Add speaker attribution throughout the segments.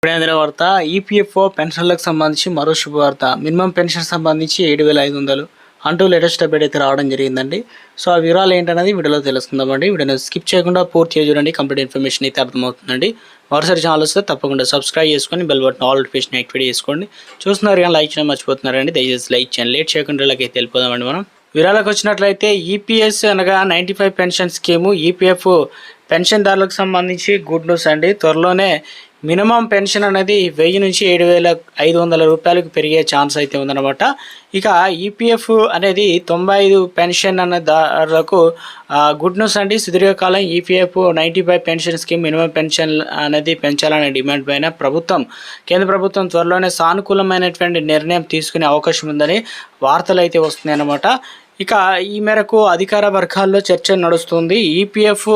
Speaker 1: ఇప్పుడేంద్ర వార్త ఈపీఎఫ్ఓ పెన్షన్లకు సంబంధించి మరో శుభవార్త. మినిమం పెన్షన్ సంబంధించి 7,500 అంటూ లేటెస్ట్ అప్డేట్ అయితే రావడం జరిగిందండి. సో ఆ వివరాలు ఏంటనేది వీడియోలో తెలుసుకుందామండి. వీడియోని స్కిప్ చేయకుండా పూర్తిగా చూడండి, కంప్లీట్ ఇన్ఫర్మేషన్ అయితే అర్థమవుతుందండి. మరోసారి ఛానల్ వస్తే తప్పకుండా సబ్స్క్రైబ్ చేసుకొని bell button all notification activate చేసుకోండి. చూస్తున్నారు కానీ లైక్ చేయడం మర్చిపోతున్నారండి. దయచేసి లైక్ చేయండి. లేట్ చేయకుండా అయితే వెళ్ళిపోదామండి. మనం వివరాలకు వచ్చినట్లయితే ఈపీఎస్ అనగా 95 పెన్షన్ స్కీము, ఈపీఎఫ్ పెన్షన్దారులకు సంబంధించి గుడ్ న్యూస్ అండి. త్వరలోనే మినిమం పెన్షన్ అనేది 1000 నుంచి 7,500 రూపాయలకు పెరిగే ఛాన్స్ అయితే ఉందన్నమాట. ఇక ఈపీఎఫ్ అనేది 95 పెన్షన్ అనే దారులకు గుడ్ న్యూస్ అండి. సుదీర్ఘకాలం EPF 95 pension scheme minimum pension అనేది పెంచాలనే డిమాండ్ పైన కేంద్ర ప్రభుత్వం త్వరలోనే సానుకూలమైనటువంటి నిర్ణయం తీసుకునే అవకాశం ఉందని వార్తలు అయితే వస్తున్నాయి అన్నమాట. ఇక ఈ మేరకు అధికార వర్గాల్లో చర్చ నడుస్తుంది. ఈపీఎఫ్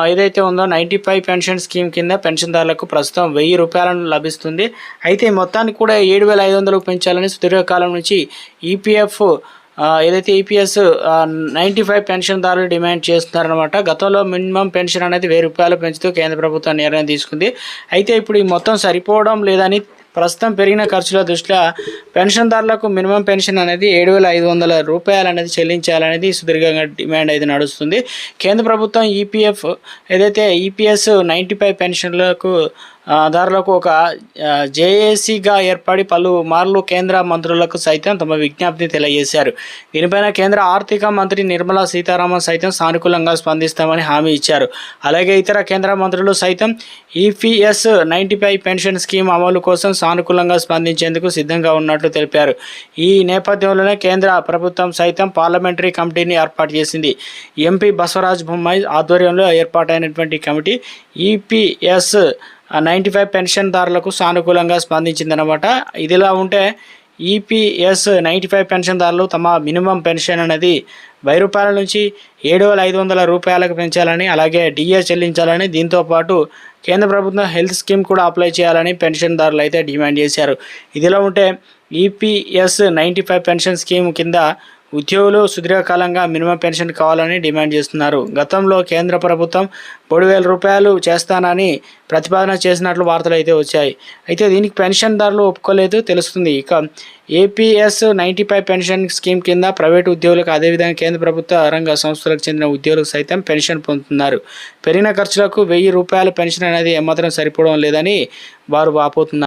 Speaker 1: ఏదైతే ఉందో 95 పెన్షన్ స్కీమ్ కింద పెన్షన్దారులకు ప్రస్తుతం 1000 రూపాయలను లభిస్తుంది. అయితే మొత్తానికి కూడా 7,500 పెంచాలని సుదీర్ఘకాలం నుంచి ఈపీఎఫ్ ఏదైతే ఈపీఎస్ 95 పెన్షన్దారులు డిమాండ్ చేస్తున్నారనమాట. గతంలో మినిమం పెన్షన్ అనేది 1000 రూపాయలు పెంచుతూ కేంద్ర ప్రభుత్వం నిర్ణయం తీసుకుంది. అయితే ఇప్పుడు ఈ మొత్తం సరిపోవడం లేదని ప్రస్తుతం పెరిగిన ఖర్చుల దృష్ట్యా పెన్షన్దారులకు మినిమం పెన్షన్ అనేది 7,500 రూపాయలు అనేది చెల్లించాలనేది సుదీర్ఘంగా డిమాండ్ అయితే నడుస్తుంది. కేంద్ర ప్రభుత్వం ఈపీఎఫ్ ఏదైతే ఈపీఎస్ 95 పెన్షన్లకు దారులకు ఒక జేఏసీగా ఏర్పడి పలుమార్లు కేంద్ర మంత్రులకు సైతం తమ విజ్ఞప్తిని తెలియజేశారు. దీనిపైన కేంద్ర ఆర్థిక మంత్రి నిర్మలా సీతారామన్ సైతం సానుకూలంగా స్పందిస్తామని హామీ ఇచ్చారు. అలాగే ఇతర కేంద్ర మంత్రులు సైతం ఈపీఎస్ 95 పెన్షన్ స్కీమ్ అమలు కోసం సానుకూలంగా స్పందించేందుకు సిద్ధంగా ఉన్నట్లు తెలిపారు. ఈ నేపథ్యంలోనే కేంద్ర ప్రభుత్వం సైతం పార్లమెంటరీ కమిటీని ఏర్పాటు చేసింది. ఎంపీ బసవరాజ్ బొమ్మాయి ఆధ్వర్యంలో ఏర్పాటైనటువంటి కమిటీ ఈపీఎస్ 95 పెన్షన్దారులకు సానుకూలంగా స్పందించిందనమాట. ఇదిలా ఉంటే ఈపీఎస్ 95 పెన్షన్దారులు తమ మినిమం పెన్షన్ అనేది 1000 రూపాయల నుంచి 7,500 రూపాయలకు పెంచాలని, అలాగే డిఏ చెల్లించాలని, దీంతోపాటు కేంద్ర ప్రభుత్వం హెల్త్ స్కీమ్ కూడా అప్లై చేయాలని పెన్షన్దారులు అయితే డిమాండ్ చేశారు. ఇదిలా ఉంటే ఈపీఎస్ 95 పెన్షన్ స్కీమ్ కింద ఉద్యోగులు సుదీర్ఘకాలంగా మినిమం పెన్షన్ కావాలని డిమాండ్ చేస్తున్నారు. గతంలో కేంద్ర ప్రభుత్వం 3,000 రూపాయలు చేస్తానని ప్రతిపాదన చేసినట్లు వార్తలు అయితే వచ్చాయి. అయితే దీనికి పెన్షన్దారులు ఒప్పుకోలేదు తెలుస్తుంది. ఇక ఏపీఎస్ 95 పెన్షన్ స్కీమ్ కింద ప్రైవేటు ఉద్యోగులకు, అదేవిధంగా కేంద్ర ప్రభుత్వ రంగ సంస్థలకు చెందిన ఉద్యోగులకు సైతం పెన్షన్ పొందుతున్నారు. పెరిగిన ఖర్చులకు 1000 రూపాయల పెన్షన్ అనేది ఏమాత్రం సరిపోవడం లేదని వారు వాపోతున్నారు.